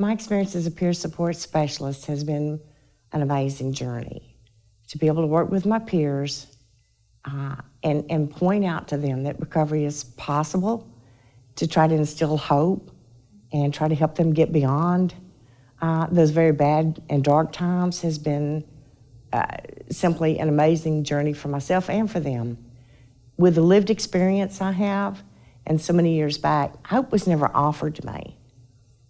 My experience as a peer support specialist has been an amazing journey. To be able to work with my peers and point out to them that recovery is possible, to try to instill hope and try to help them get beyond those very bad and dark times has been simply an amazing journey for myself and for them. With the lived experience I have, and so many years back, hope was never offered to me.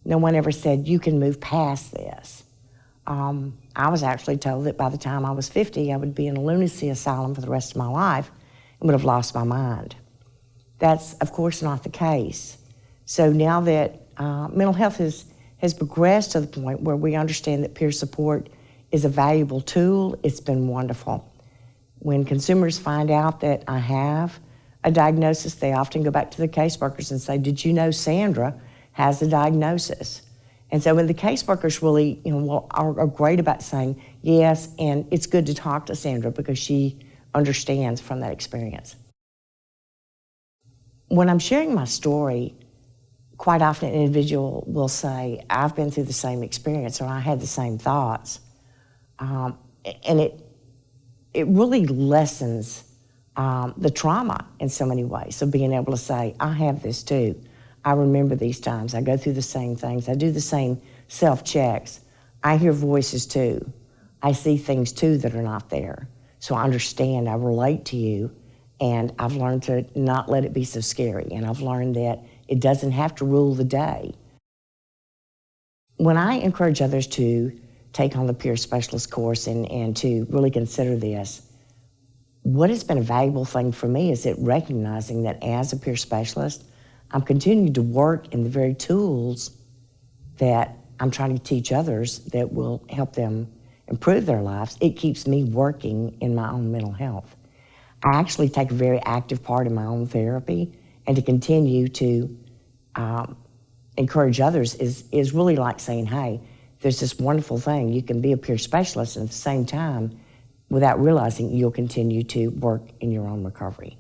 No one ever said, you can move past this. I was actually told that by the time I was 50, I would be in a lunacy asylum for the rest of my life and would have lost my mind. That's, of course, not the case. So now that mental health has progressed to the point where we understand that peer support is a valuable tool, it's been wonderful. When consumers find out that I have a diagnosis, they often go back to the caseworkers and say, did you know Sandra has a diagnosis? And so when the caseworkers really are great about saying, yes, and it's good to talk to Sandra because she understands from that experience. When I'm sharing my story, quite often an individual will say, I've been through the same experience or I had the same thoughts. And it really lessens the trauma in so many ways. So being able to say, I have this too. I remember these times. I go through the same things. I do the same self-checks. I hear voices too. I see things too that are not there. So I understand, I relate to you, and I've learned to not let it be so scary. And I've learned that it doesn't have to rule the day. When I encourage others to take on the peer specialist course and to really consider this, what has been a valuable thing for me is that recognizing that as a peer specialist, I'm continuing to work in the very tools that I'm trying to teach others that will help them improve their lives. It keeps me working in my own mental health. I actually take a very active part in my own therapy, and to continue to encourage others is really like saying, hey, there's this wonderful thing. You can be a peer specialist and at the same time, without realizing, you'll continue to work in your own recovery.